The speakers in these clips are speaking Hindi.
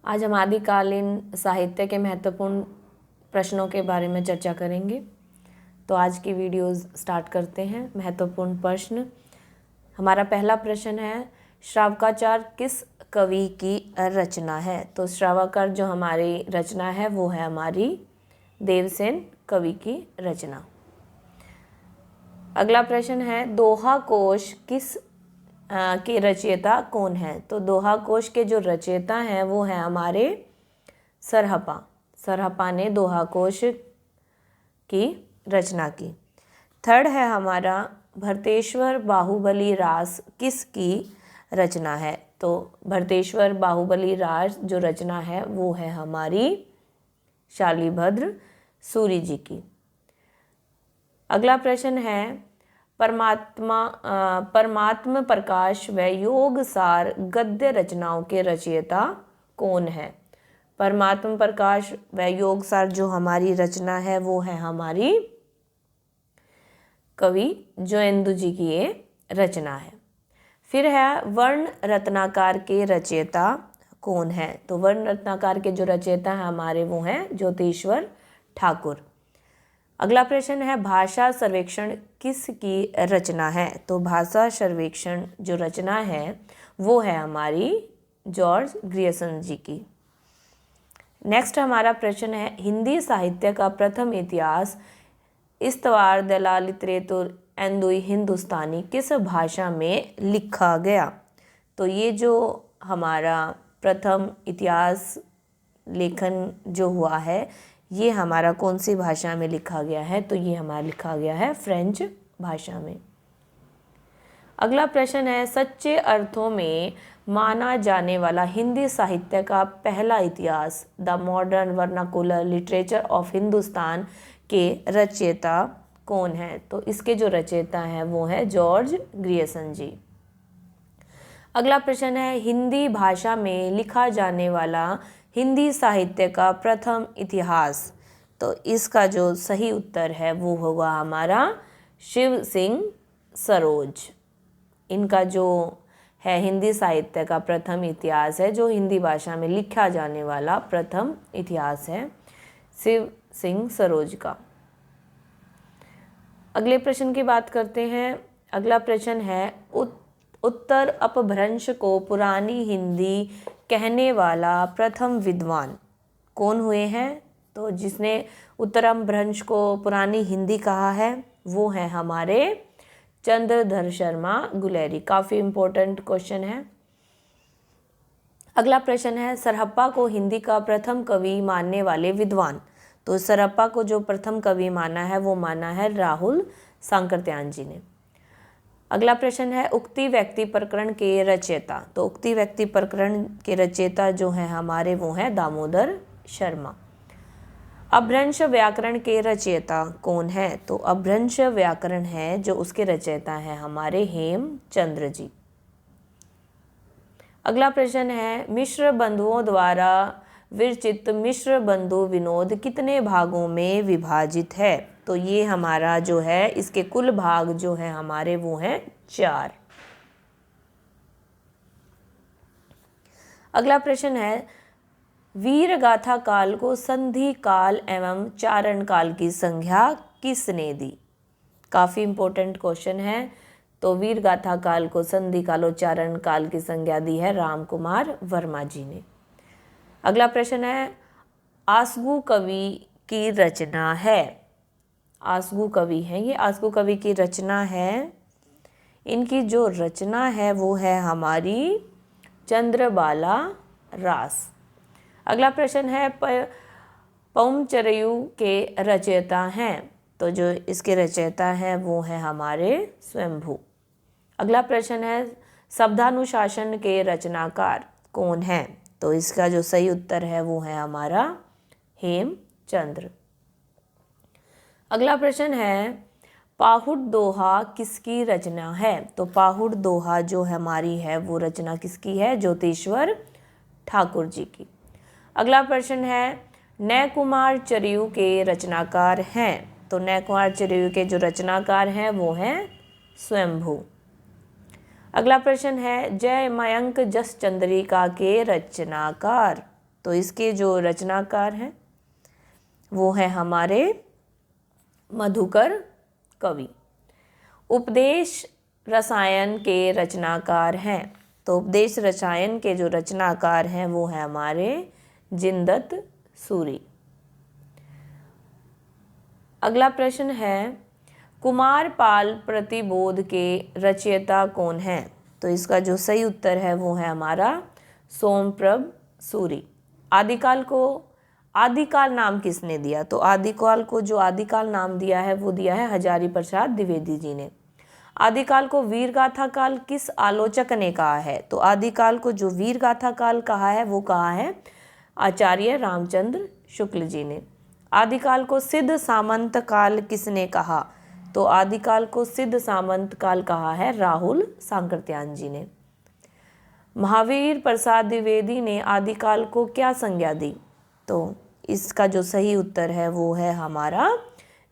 आज हम आदिकालीन साहित्य के महत्वपूर्ण प्रश्नों के बारे में चर्चा करेंगे। तो आज की वीडियोस स्टार्ट करते हैं। महत्वपूर्ण प्रश्न, हमारा पहला प्रश्न है, श्रावकाचार किस कवि की रचना है? तो श्रावकार जो हमारी रचना है वो है हमारी देवसेन कवि की रचना। अगला प्रश्न है, दोहा कोश किस के रचयिता कौन है? तो दोहा कोश के जो रचयिता हैं वो है हमारे सरहपा। सरहपा ने दोहा कोश की रचना की। थर्ड है हमारा, भरतेश्वर बाहुबली रास किसकी रचना है? तो भरतेश्वर बाहुबली रास जो रचना है वो है हमारी शालिभद्र सूरि जी की। अगला प्रश्न है, परमात्म प्रकाश व योग सार गद्य रचनाओं के रचयिता कौन है? परमात्म प्रकाश व योग सार जो हमारी रचना है वो है हमारी कवि जोयेंदु जी की ये रचना है। फिर है, वर्ण रत्नाकार के रचयिता कौन है? तो वर्ण रत्नाकार के जो रचयिता हैं हमारे वो हैं ज्योतिश्वर ठाकुर। अगला प्रश्न है, भाषा सर्वेक्षण किसकी रचना है? तो भाषा सर्वेक्षण जो रचना है वो है हमारी जॉर्ज ग्रियर्सन जी की। नेक्स्ट हमारा प्रश्न है, हिंदी साहित्य का प्रथम इतिहास इस्तवार दला लिटरेतुर एंदुई हिंदुस्तानी किस भाषा में लिखा गया? तो ये जो हमारा प्रथम इतिहास लेखन जो हुआ है ये हमारा कौन सी भाषा में लिखा गया है? तो ये हमारा लिखा गया है फ्रेंच भाषा में। अगला प्रश्न है, सच्चे अर्थों में माना जाने वाला हिंदी साहित्य का पहला इतिहास the modern vernacular literature of Hindustan के रचयिता कौन है? तो इसके जो रचयिता हैं वो है जॉर्ज ग्रियर्सन जी। अगला प्रश्न है, हिंदी भाषा में लिखा जाने वाला हिंदी साहित्य का प्रथम इतिहास। तो इसका जो सही उत्तर है वो होगा हमारा शिव सिंह सरोज। इनका जो है हिंदी साहित्य का प्रथम इतिहास है, जो हिंदी भाषा में लिखा जाने वाला प्रथम इतिहास है शिव सिंह सरोज का। अगले प्रश्न की बात करते हैं। अगला प्रश्न है, उत्तर अपभ्रंश को पुरानी हिंदी कहने वाला प्रथम विद्वान कौन हुए हैं? तो जिसने उत्तर अपभ्रंश को पुरानी हिंदी कहा है वो है हमारे चंद्रधर शर्मा गुलेरी। काफ़ी इम्पोर्टेंट क्वेश्चन है। अगला प्रश्न है, सरहप्पा को हिंदी का प्रथम कवि मानने वाले विद्वान। तो सरहप्पा को जो प्रथम कवि माना है वो माना है राहुल सांकृत्यायन जी ने। अगला प्रश्न है, उक्ति व्यक्ति प्रकरण के रचयिता। तो उक्ति व्यक्ति प्रकरण के रचयिता जो हैं हमारे वो हैं दामोदर शर्मा। अपभ्रंश व्याकरण के रचयिता कौन है? तो अपभ्रंश व्याकरण है जो उसके रचयिता हैं हमारे हेमचंद्र जी। अगला प्रश्न है, मिश्र बंधुओं द्वारा विरचित मिश्र बंधु विनोद कितने भागों में विभाजित है? तो ये हमारा जो है इसके कुल भाग जो है हमारे वो हैं 4। अगला प्रश्न है, वीर गाथा काल को संधि काल एवं चारण काल की संज्ञा किसने दी? काफ़ी इम्पोर्टेंट क्वेश्चन है। तो वीर गाथा काल को संधि काल और चारण काल की संज्ञा दी है राम कुमार वर्मा जी ने। अगला प्रश्न है, आसगु कवि की रचना है। आसगु कवि हैं ये, आसगु कवि की रचना है, इनकी जो रचना है वो है हमारी चंद्रबाला रास। अगला प्रश्न है, पौमचरयू के रचयिता हैं। तो जो इसके रचयिता हैं वो हैं हमारे स्वयंभू। अगला प्रश्न है, शब्दानुशासन के रचनाकार कौन हैं? तो इसका जो सही उत्तर है वो है हमारा हेमचंद्र। अगला प्रश्न है, पाहुड़ दोहा किसकी रचना है? तो पाहुड़ दोहा जो हमारी है वो रचना किसकी है? ज्योतिश्वर ठाकुर जी की। अगला प्रश्न है, नय कुमार चरियू के रचनाकार हैं। तो नय कुमार चरियू के जो रचनाकार हैं वो हैं स्वयंभू। अगला प्रश्न है, जय मयंक जस चंद्रिका के रचनाकार। तो इसके जो रचनाकार हैं वो है हमारे मधुकर कवि। उपदेश रसायन के रचनाकार हैं, तो उपदेश रसायन के जो रचनाकार हैं वो है हमारे जिनदत्त सूरी। अगला प्रश्न है कुमारपाल प्रतिबोध के रचयिता कौन हैं? तो इसका जो सही उत्तर है वो है हमारा सोमप्रभ सूरी। आदिकाल नाम किसने दिया? तो आदिकाल को जो आदिकाल नाम दिया है वो दिया है हजारी प्रसाद द्विवेदी जी ने। आदिकाल को वीर गाथा काल किस आलोचक ने कहा है? तो आदिकाल को जो वीर गाथा काल कहा है वो कहा है आचार्य रामचंद्र शुक्ल जी ने। आदिकाल को सिद्ध सामंत काल किसने कहा? तो आदिकाल को सिद्ध सामंत काल कहा है राहुल सांकृत्यायन जी ने। महावीर प्रसाद द्विवेदी ने आदिकाल को क्या संज्ञा दी? तो इसका जो सही उत्तर है वो है हमारा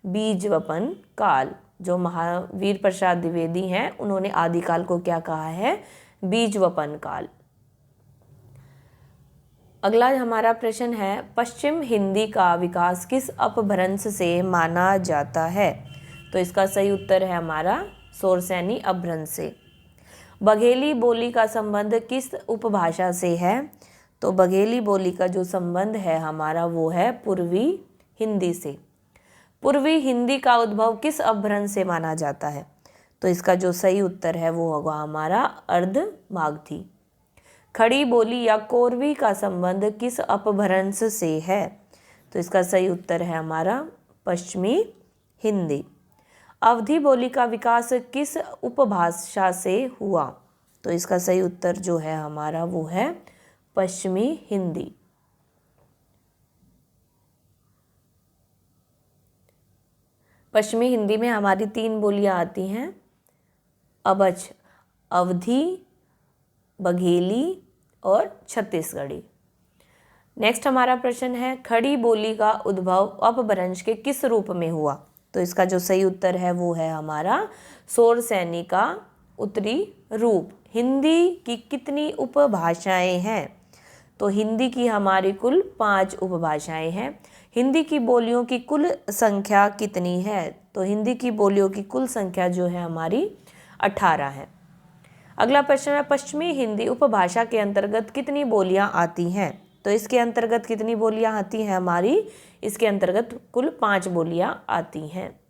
बीजवपन काल। जो महावीर प्रसाद द्विवेदी हैं उन्होंने आदिकाल को क्या कहा है? बीजवपन काल। अगला हमारा प्रश्न है पश्चिम हिंदी का विकास किस अपभ्रंश से माना जाता है? तो इसका सही उत्तर है हमारा शोरसैनी अपभ्रंश से। बघेली बोली का संबंध किस उपभाषा से है? तो बघेली बोली का जो संबंध है हमारा वो है पूर्वी हिंदी से। पूर्वी हिंदी का उद्भव किस अपभ्रंश से माना जाता है? तो इसका जो सही उत्तर है वो होगा हमारा अर्धमागधी। खड़ी बोली या कोरवी का संबंध किस अपभ्रंश से है? तो इसका सही उत्तर है हमारा पश्चिमी हिंदी। अवधी बोली का विकास किस उपभाषा से हुआ? तो इसका सही उत्तर जो है हमारा वो है पश्चिमी हिंदी। पश्चिमी हिंदी में हमारी 3 बोलियां आती हैं, अवध, अवधी, बघेली और छत्तीसगढ़ी। नेक्स्ट हमारा प्रश्न है खड़ी बोली का उद्भव अपभ्रंश के किस रूप में हुआ? तो इसका जो सही उत्तर है वो है हमारा शोरसैनी का उत्तरी रूप। हिंदी की कितनी उपभाषाएं हैं? तो हिंदी की हमारी कुल 5 उपभाषाएं हैं। हिंदी की बोलियों की कुल संख्या कितनी है? तो हिंदी की बोलियों की कुल संख्या जो है हमारी 18 है। अगला प्रश्न है पश्चिमी हिंदी उपभाषा के अंतर्गत कितनी बोलियां आती हैं? तो इसके अंतर्गत कितनी बोलियां आती हैं हमारी? इसके अंतर्गत कुल 5 बोलियां आती हैं।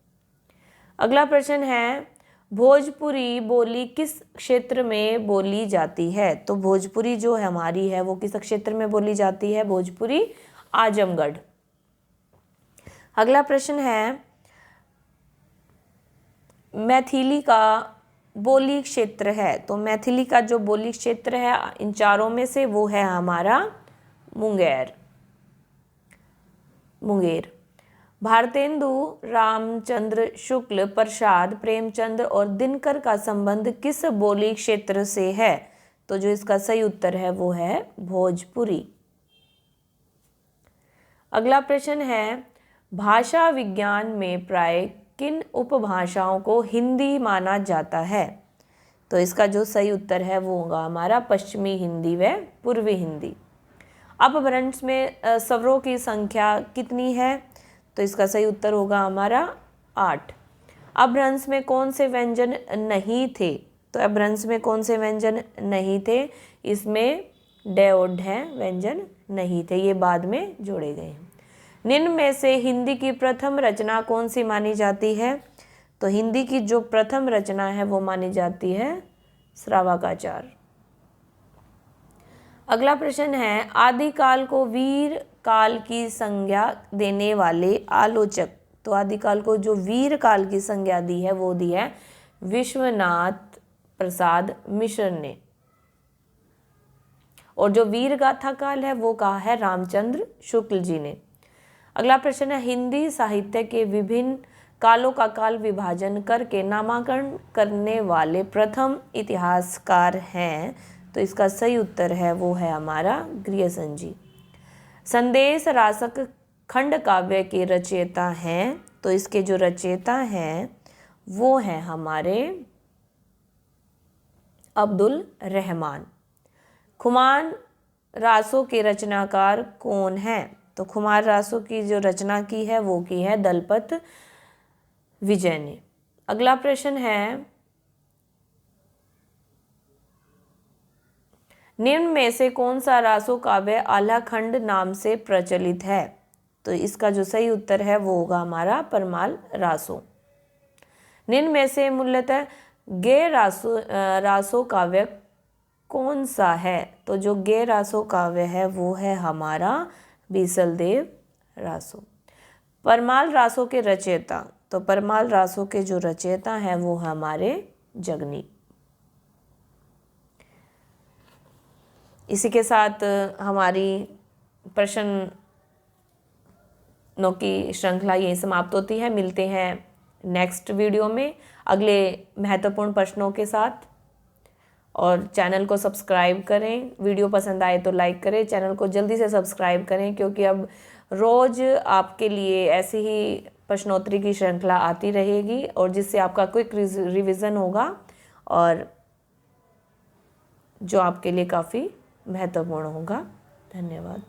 अगला प्रश्न है भोजपुरी बोली किस क्षेत्र में बोली जाती है? तो भोजपुरी जो है हमारी है वो किस क्षेत्र में बोली जाती है? भोजपुरी आजमगढ़। अगला प्रश्न है मैथिली का बोली क्षेत्र है। तो मैथिली का जो बोली क्षेत्र है इन चारों में से वो है हमारा मुंगेर। भारतेंदु रामचंद्र शुक्ल, प्रसाद, प्रेमचंद्र और दिनकर का संबंध किस बोली क्षेत्र से है? तो जो इसका सही उत्तर है वो है भोजपुरी। अगला प्रश्न है भाषा विज्ञान में प्राय किन उपभाषाओं को हिंदी माना जाता है? तो इसका जो सही उत्तर है वो होगा हमारा पश्चिमी हिंदी व पूर्वी हिंदी। अपभ्रंश में स्वरों की संख्या कितनी है? तो इसका सही उत्तर होगा हमारा 8। अपभ्रंश में कौन से व्यंजन नहीं थे? तो अपभ्रंश में कौन से व्यंजन नहीं थे? इसमें ड और ढ व्यंजन नहीं थे, ये बाद में जोड़े गए हैं। निम्न में से हिंदी की प्रथम रचना कौन सी मानी जाती है? तो हिंदी की जो प्रथम रचना है वो मानी जाती है श्रावकाचार। अगला प्रश्न है आदिकाल को वीर काल की संज्ञा देने वाले आलोचक। तो आदिकाल को जो वीर काल की संज्ञा दी है वो दी है विश्वनाथ प्रसाद मिश्र ने, और जो वीर गाथा काल है वो कहा है रामचंद्र शुक्ल जी ने। अगला प्रश्न है हिंदी साहित्य के विभिन्न कालों का काल विभाजन करके नामांकन करने वाले प्रथम इतिहासकार हैं? तो इसका सही उत्तर है वो है हमारा ग्रियर्सन जी। संदेश रासक खंड काव्य के रचयिता हैं? तो इसके जो रचयिता हैं वो हैं हमारे अब्दुल रहमान। खुमान रासों के रचनाकार कौन हैं? तो खुमार रासों की जो रचना की है वो की है दलपत विजय ने। अगला प्रश्न है, निम्न में से कौन सा रासो काव्य आल्हाखंड नाम से प्रचलित है? तो इसका जो सही उत्तर है वो होगा हमारा परमाल रासो। निम्न में से मूलतः गे रासो काव्य कौन सा है? तो जो गे रासो काव्य है वो है हमारा बीसलदेव रासो। परमाल रासो के रचयिता, तो परमाल रासो के जो रचयिता हैं वो हमारे जगनी। इसी के साथ हमारी प्रश्नों की श्रृंखला यही समाप्त होती है। मिलते हैं नेक्स्ट वीडियो में अगले महत्वपूर्ण प्रश्नों के साथ। और चैनल को सब्सक्राइब करें, वीडियो पसंद आए तो लाइक करें, चैनल को जल्दी से सब्सक्राइब करें, क्योंकि अब रोज़ आपके लिए ऐसी ही प्रश्नोत्तरी की श्रृंखला आती रहेगी और जिससे आपका क्विक रिवीजन होगा और जो आपके लिए काफ़ी महत्वपूर्ण होगा। धन्यवाद।